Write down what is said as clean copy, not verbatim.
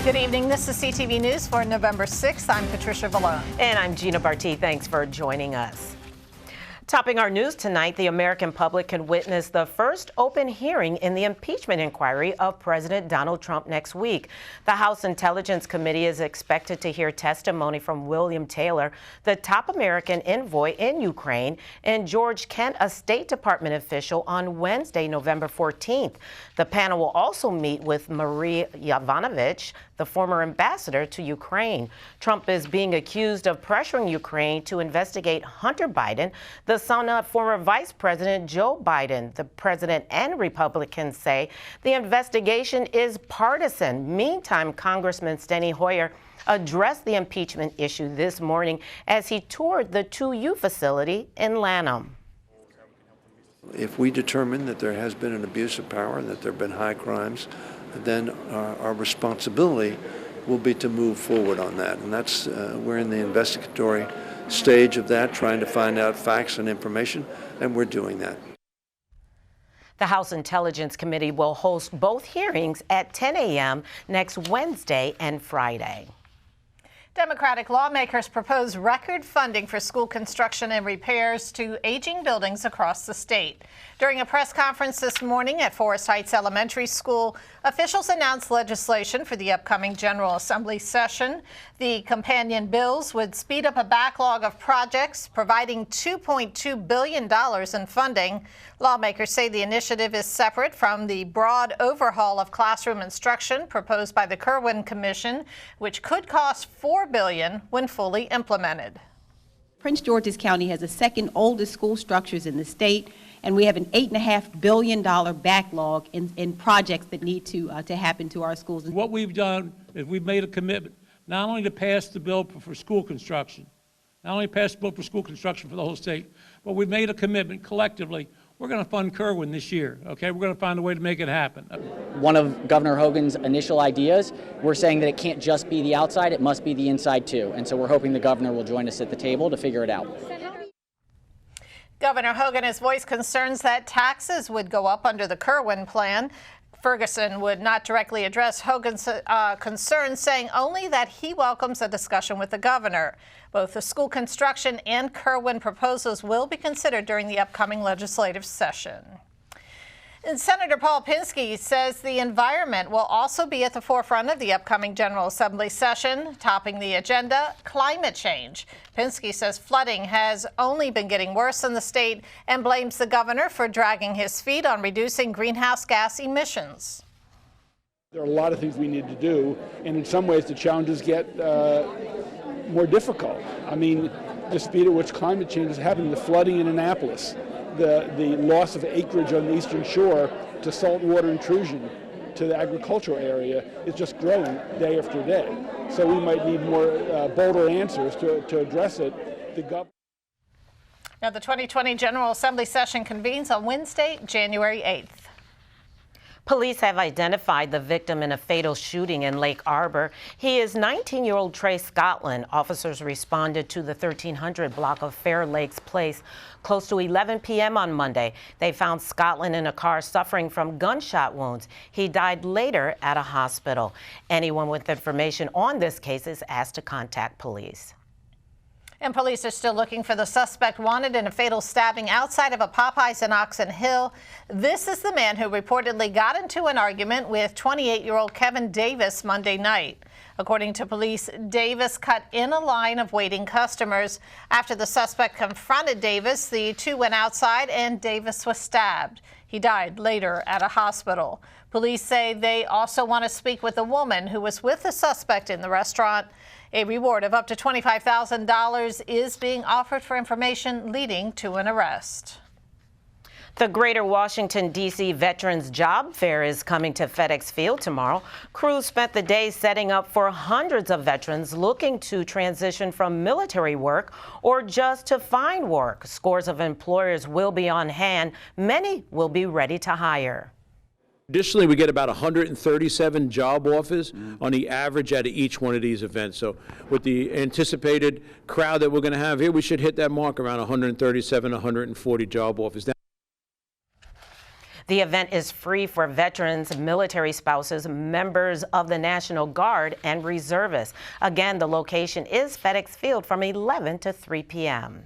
Good evening. This is CTV News for November 6th. I'm Patricia Vallone. And I'm Gina Barty. Thanks for joining us. Topping our news tonight, the American public can witness the first open hearing in the impeachment inquiry of President Donald Trump next week. The House Intelligence Committee is expected to hear testimony from William Taylor, the top American envoy in Ukraine, and George Kent, a State Department official, on Wednesday, November 14th. The panel will also meet with Marie Yovanovitch, the former ambassador to Ukraine. Trump is being accused of pressuring Ukraine to investigate Hunter Biden, the son of former Vice President Joe Biden. The president and Republicans say the investigation is partisan. Meantime, Congressman Steny Hoyer addressed the impeachment issue this morning as he toured the 2U facility in Lanham. If we determine that there has been an abuse of power and that there have been high crimes, then our responsibility will be to move forward on that. And that's, we're in the investigatory stage of that, trying to find out facts and information, and we're doing that. The House Intelligence Committee will host both hearings at 10 a.m. next Wednesday and Friday. Democratic lawmakers propose record funding for school construction and repairs to aging buildings across the state. During a press conference this morning at Forest Heights Elementary School, officials announced legislation for the upcoming General Assembly session. The companion bills would speed up a backlog of projects, providing $2.2 billion in funding. Lawmakers say the initiative is separate from the broad overhaul of classroom instruction proposed by the Kirwan Commission, which could cost $4 billion when fully implemented. Prince George's County has the second oldest school structures in the state, and we have an $8.5 billion backlog in projects that need to happen to our schools. What we've done is we've made a commitment not only to pass the bill for school construction, not only pass the bill for school construction for the whole state, but we've made a commitment collectively. We're going to fund Kirwan this year, okay? We're going to find a way to make it happen. One of Governor Hogan's initial ideas, we're saying that it can't just be the outside, it must be the inside too. And so we're hoping the governor will join us at the table to figure it out. Governor Hogan has voiced concerns that taxes would go up under the Kirwan plan. Ferguson would not directly address Hogan's concerns, saying only that he welcomes a discussion with the governor. Both the school construction and Kirwan proposals will be considered during the upcoming legislative session. And Senator Paul Pinsky says the environment will also be at the forefront of the upcoming General Assembly session. Topping the agenda, climate change. Pinsky says flooding has only been getting worse in the state and blames the governor for dragging his feet on reducing greenhouse gas emissions. There are a lot of things we need to do, and in some ways the challenges get more difficult. I mean, the speed at which climate change is happening, the flooding in Annapolis, the loss of acreage on the eastern shore to saltwater intrusion to the agricultural area is just growing day after day. So we might need more bolder answers to address it. Now, the 2020 General Assembly session convenes on Wednesday, January 8th. Police have identified the victim in a fatal shooting in Lake Arbor. He is 19-year-old Trey Scotland. Officers responded to the 1300 block of Fair Lakes Place close to 11 p.m. on Monday. They found Scotland in a car suffering from gunshot wounds. He died later at a hospital. Anyone with information on this case is asked to contact police. And police are still looking for the suspect wanted in a fatal stabbing outside of a Popeyes in Oxon Hill. This is the man who reportedly got into an argument with 28-year-old Kevin Davis Monday night. According to police, Davis cut in a line of waiting customers. After the suspect confronted Davis, the two went outside and Davis was stabbed. He died later at a hospital. Police say they also want to speak with a woman who was with the suspect in the restaurant. A reward of up to $25,000 is being offered for information leading to an arrest. The Greater Washington, D.C. Veterans Job Fair is coming to FedEx Field tomorrow. Crews spent the day setting up for hundreds of veterans looking to transition from military work or just to find work. Scores of employers will be on hand. Many will be ready to hire. Additionally, we get about 137 job offers on the average at each one of these events. So with the anticipated crowd that we're going to have here, we should hit that mark around 137, 140 job offers. The event is free for veterans, military spouses, members of the National Guard, and reservists. Again, the location is FedEx Field from 11 to 3 p.m.